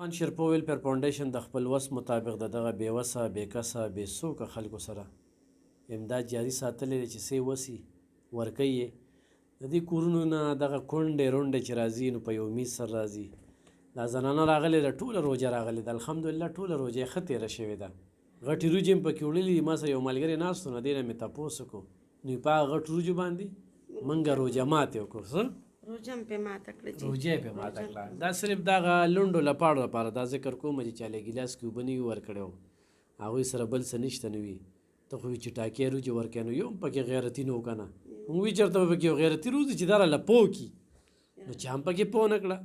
خان شیرپو ویلفیر فاونډیشن د خپل وس مطابق د دغه بېوسه بېکسه بېڅوکه خلکو سره امداد جاري ساتلی دی چې څه یې وسي ورکوي یې. د دې کورونو نه دغه کونډې رونډې چې راځي نو په یو میز سر راځي. دا زنانه راغلې ده، ټوله روژه راغلې ده، الحمدلله ټوله روژه یې ښه تېره شوې ده. غټې وریجې مې پکې وړلي دي. ما سره یو ملګری ناست و، نو دې نه مې تپوس وکړو، نو په هغه غټو وریجو باندې موږ روژه ماتې وکړو. څه روژه مې پرې ماته کړه، روژه یې پرې ماته کړه. دا صرف دغه لنډو لپاړو لپاره دا ذکر کوم چې چا له ګیلاس کې اوبه نه وي ورکړی و، هغوی سره بل څه نشته نه وي. ته خو وي چې ټاکې روجې ورکوې، نو یو هم پکې غیرتي نه و که نه. موږ وي چېرته به پکې یو غیرتي روز چې دا راله پوه کړي، نو چا هم پکې پوه نه کړه.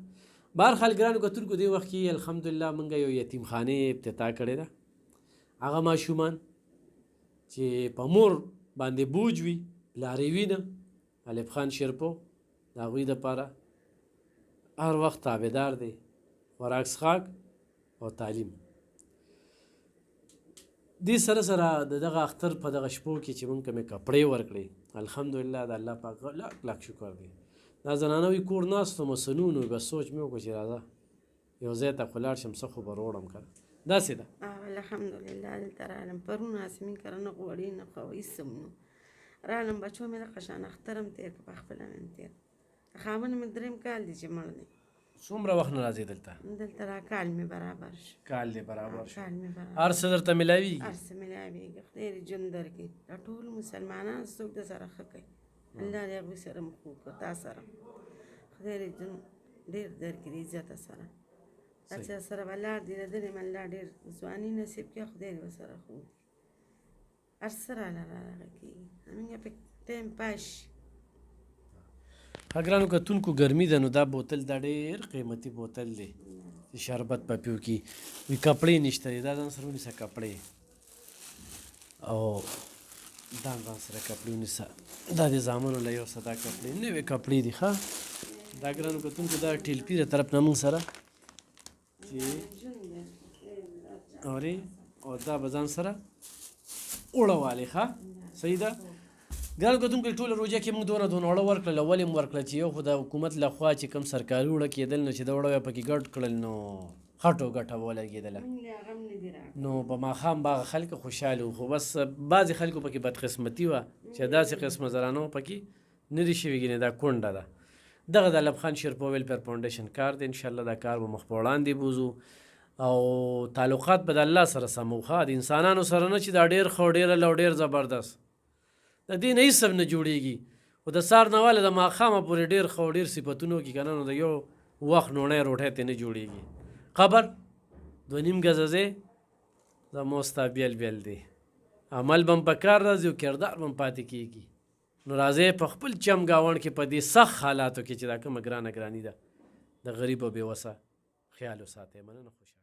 بهرحال ګرانو کتونکو دې وخت کې الحمدلله موږ یو یتیم خانې افتتاح کړې ده. هغه ماشومان چې په مور باندې بوج وي، پلار یې وي نه، الف خان شیرپو د هغوی دپاره هر وخت تابعدار دی، خوراک څښاک او تعلیم. دې سره سره د دغه اختر په دغه شپو کې چې موږ کومې کپړې ورکړې، الحمدلله د الله پاک لاک لاک شکر دی. دا زنانه وي کور ناست وم سنون وي، بس سوچ مې وکړو چې راځه یو ځای ته خو لاړ شم، څه خو به روړم که نه، داسې ده. الحمدلله دلته رالم پرون اسمین کره نه غوړي نه خو هېڅ هم نو رالم. بچو مې دغه شان اختر هم تېر کړه، پخپله مې هم تېر کړه. خاوند مې درېیم کال دی چې مړ دی. څومره وخت نه راځې دلته؟ دلته را کال مې برابر شو. کال دې برابر شو، کال مې برابر هر څه درته میلاویږي؟ هر څه میلاویږي. خدای دې ژوند درکړي. دا ټول مسلمانان څوک د سره ښه کوي، الله دې هغوی سره مخ وکړه، تا سره خدای دې ژوند ډېر درکړي عزته سره. دا چې سره به لاړ دي د دې م الله ډېر ځواني نصیب کړي، خدای دې ورسره ښه وکړي. هر څه راله راغه کېږي، همینګه پې ټایم پاس شي. ګرانو کتونکو ګرمي ده، نو دا بوتل دا ډېر قیمتي بوتل دی چې شربت په پیو کې وي. کپړې نشته دی، دا ځان سره ونیسه کپړې، او دا ځان سره کپړې ونیسه. دا د زامنو له یو څه دا کپړې نوې کپړې دي. ښه دا ګرانو کتونکو دا ټیلپي د طرف نه موږ سره چې اورې، او دا به ځان سره اوړه والې. ښه صحیح ده. ګرانو کتونکو ټوله روژه کې موږ دونه اوړه ورکړل. ولې مو ورکړل چې یو خو د حکومت لخوا چې کوم سرکاري اوړه کېدل، نو چې دا اوړه پکې ګډ کړل، نو خټو ګټه به ولګېدله، نو په ماښام به هغه خلک خوشحاله وو. خو بس بعضې خلکو پکې بدقسمتي وه چې داسې قسمه زنانو پکې نه دي شوي، ګینې دا کونډه ده. دغه د الف خان شیرپو ویلفیر فاونډیشن کار دی. انشاءالله دا کار به مخ په وړاندې بوځو، او تعلقات به د الله سره سمو. ښه د انسانانو سره نه چې دا ډېر ښه ډېر او ډېر زبردست، د دې نه هېڅ نه جوړېږي. خو د سهار نه واله د ماښامه پورې ډېر ښه او ډېر صفتونو کې که نه، نو د یو وخت نوڼی روټۍ ته نه جوړېږي. قبر 2.5 ګزه ځای زما ستا بیل بیل دی، عمل به هم په کار راځي او کردار به هم پاتې کېږي. نو راځئ په خپل چم ګاونډ کې په دې سخت حالاتو کې چې دا کومه ګرانه ګراني ده د غریب او بېوسه خیال وساتئ. مننه. خوشحاله